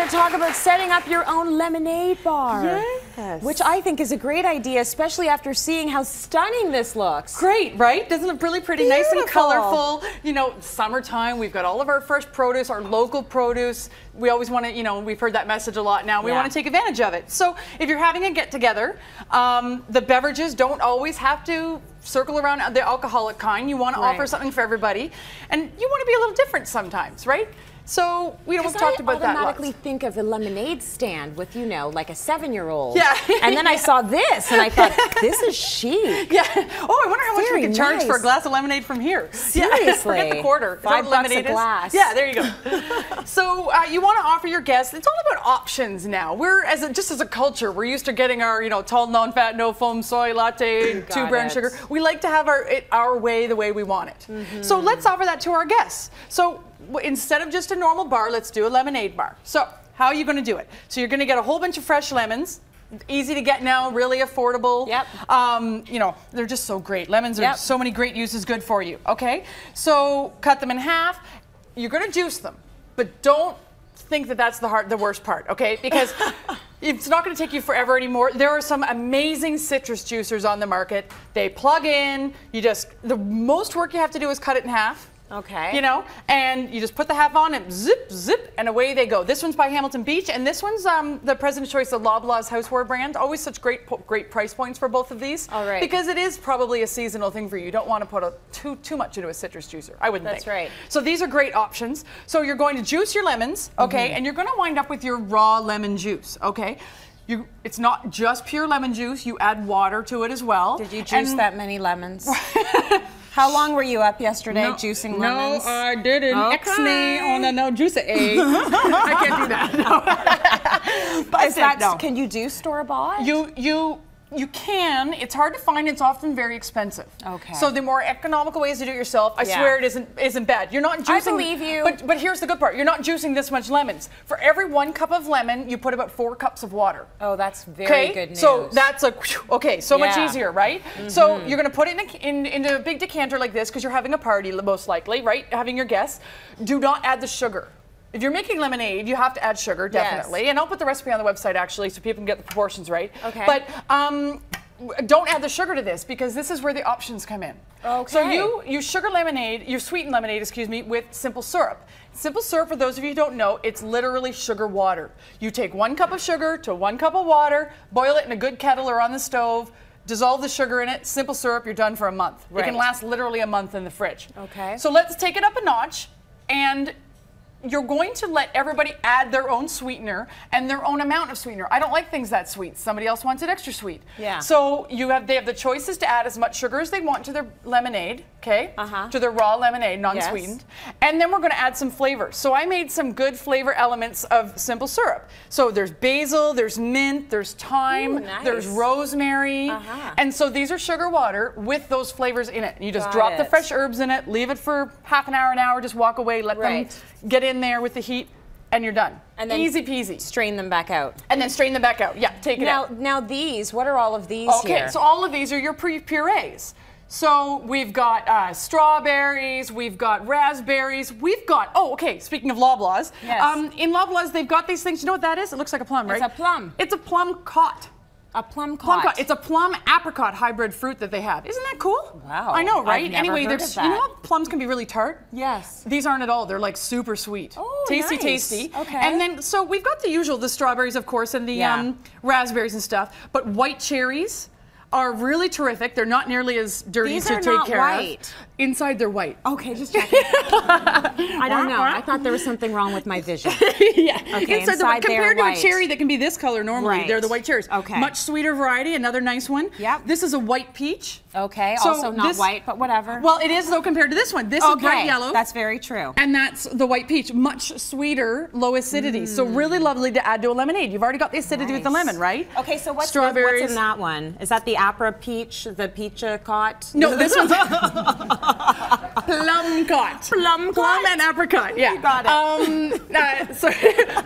to talk about setting up your own lemonade bar. Yes. Which I think is a great idea, especially after seeing how stunning this looks. Great, right? Doesn't it look really pretty? Beautiful. Nice and colorful. You know, summertime, we've got all of our fresh produce, our local produce. We always want to, you know, we've heard that message a lot now. We want to take advantage of it. So if you're having a get-together, the beverages don't always have to circle around the alcoholic kind. You want to offer something for everybody. And you want to be a little different sometimes, right? So we've talked about that. I automatically think of a lemonade stand with, you know, like a 7-year-old. Yeah. And then I saw this and I thought, this is chic. Yeah. Oh, I wonder how much we can charge for a glass of lemonade from here. Seriously. Yeah. Forget the quarter. $5 a glass. Yeah, there you go. So you want to offer your guests, it's all about options now. We're, just as a culture, we're used to getting our, you know, tall, non-fat, no-foam soy latte, 2 brown sugar. We like to have our way, the way we want it. So let's offer that to our guests. So instead of just a normal bar, let's do a lemonade bar. So how are you going to do it? So you're going to get a whole bunch of fresh lemons. Easy to get now, really affordable. Yep. You know, they're just so great. Lemons are so many great uses, good for you. Okay, so cut them in half. You're going to juice them, but don't think that that's the worst part, okay? Because it's not going to take you forever anymore. There are some amazing citrus juicers on the market. They plug in. The most work you have to do is cut it in half. Okay. You know, and you just put the half on and zip, zip, and away they go. This one's by Hamilton Beach, and this one's the President's Choice of Loblaws houseware brand. Always such great price points for both of these. All right. Because it is probably a seasonal thing for you. You don't want to put too much into a citrus juicer. I wouldn't think. That's right. So these are great options. So you're going to juice your lemons, okay, and you're going to wind up with your raw lemon juice, okay? It's not just pure lemon juice. You add water to it as well. Did you juice that many lemons? How long were you up yesterday juicing lemons? No, I didn't. X-nay on the no juice egg. I can't do that. No. But can you do store-bought? You can. It's hard to find. It's often very expensive. Okay. So the more economical ways to do it yourself, I swear it isn't bad. You're not juicing. I believe you. But here's the good part. You're not juicing this much lemons. For every 1 cup of lemon, you put about 4 cups of water. Oh, that's very good news. So that's much easier, right? So you're going to put it into a big decanter like this because you're having a party, most likely, right? Having your guests. Do not add the sugar. If you're making lemonade, you have to add sugar, definitely. Yes. And I'll put the recipe on the website, actually, so people can get the proportions right. Okay. But don't add the sugar to this, because this is where the options come in. Okay. So you sugar lemonade, you sweeten lemonade, excuse me, with simple syrup. Simple syrup, for those of you who don't know, it's literally sugar water. You take 1 cup of sugar to 1 cup of water, boil it in a good kettle or on the stove, dissolve the sugar in it, simple syrup, you're done for a month. Right. It can last literally a month in the fridge. Okay. So let's take it up a notch, and you're going to let everybody add their own sweetener and their own amount of sweetener. I don't like things that sweet. Somebody else wants it extra sweet. Yeah. So they have the choices to add as much sugar as they want to their lemonade, okay? To their raw lemonade, non-sweetened. Yes. And then we're going to add some flavors. So I made some good flavor elements of simple syrup. So there's basil, there's mint, there's thyme, there's rosemary. And so these are sugar water with those flavors in it. You just drop the fresh herbs in it, leave it for half an hour, just walk away, let them get in there with the heat, and you're done. And then easy peasy. Strain them back out. And then strain them back out. Yeah, take it out. Now these, what are all of these here? Okay, so all of these are your purees. So we've got strawberries, we've got raspberries, we've got, speaking of Loblaws. Yes. In Loblaws, they've got these things. You know what that is? It looks like a plum, right? It's a plum. It's a plum cot. A plum cot. It's a plum apricot hybrid fruit that they have. Isn't that cool? Wow. I know, right? I've never heard of that. You know how plums can be really tart? Yes. These aren't at all. They're like super sweet. Oh, tasty, nice. tasty. Okay. And then, so we've got the usual, the strawberries, of course, and the raspberries and stuff. But white cherries are really terrific. They're not nearly as dirty to take care of. Inside they're white. Okay, just checking. I don't know. I thought there was something wrong with my vision. Yeah. Okay, inside compared to a cherry that can be this color normally, they're the white cherries. Okay. Much sweeter variety, another nice one. Yep. This is a white peach. Okay, so also not white, but whatever. Well, it is though compared to this one. This is bright yellow. That's very true. And that's the white peach, much sweeter, low acidity. So really lovely to add to a lemonade. You've already got the acidity with the lemon, right? Okay, so what's in that one? Is that the Apra peach, the peach cot? No, this one's Plumcott. Plumcott? Plum and apricot, yeah. You got it. Sorry.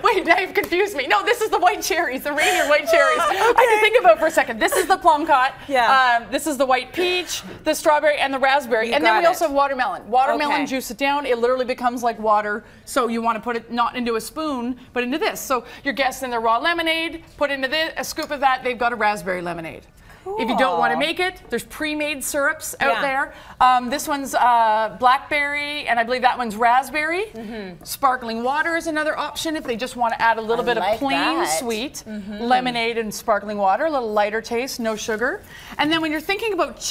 Wait, now you've confused me. No, this is the white cherries, the reindeer white cherries. I had to think about it for a second. This is the plumcott. Yeah. This is the white peach, the strawberry, and the raspberry. And then we also have watermelon. Watermelon, juice it down. It literally becomes like water. So you want to put it not into a spoon, but into this. So your guests in their raw lemonade, put into this, a scoop of that, they've got a raspberry lemonade. Cool. If you don't want to make it, there's pre-made syrups out there. This one's blackberry, and I believe that one's raspberry. Sparkling water is another option if they just want to add a little bit of plain sweet lemonade and sparkling water, a little lighter taste, no sugar. And then when you're thinking about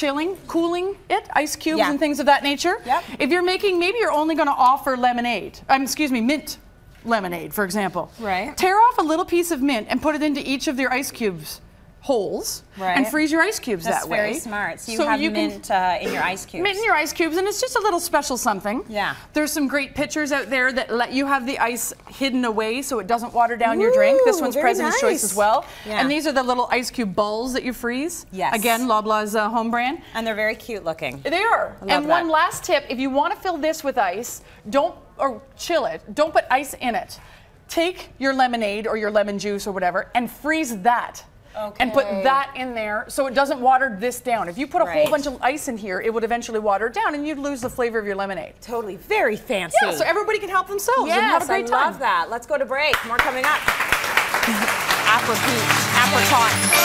cooling it, ice cubes and things of that nature, if you're making, maybe you're only going to offer lemonade, excuse me, mint lemonade, for example. Right. Tear off a little piece of mint and put it into each of your ice cubes holes and freeze your ice cubes that way. That's very smart. So you have mint in your ice cubes. Mint in your ice cubes, and it's just a little special something. Yeah. There's some great pitchers out there that let you have the ice hidden away so it doesn't water down your drink. This one's President's Choice as well. Yeah. And these are the little ice cube balls that you freeze. Yes. Again, Loblaws home brand. And they're very cute looking. They are. And one last tip, if you want to fill this with ice, or chill it, don't put ice in it. Take your lemonade or your lemon juice or whatever and freeze that. And put that in there so it doesn't water this down. If you put a whole bunch of ice in here, it would eventually water it down and you'd lose the flavor of your lemonade. Totally. Very fancy. Yeah, so everybody can help themselves and have a great time. I love that. Let's go to break. More coming up. Apricot.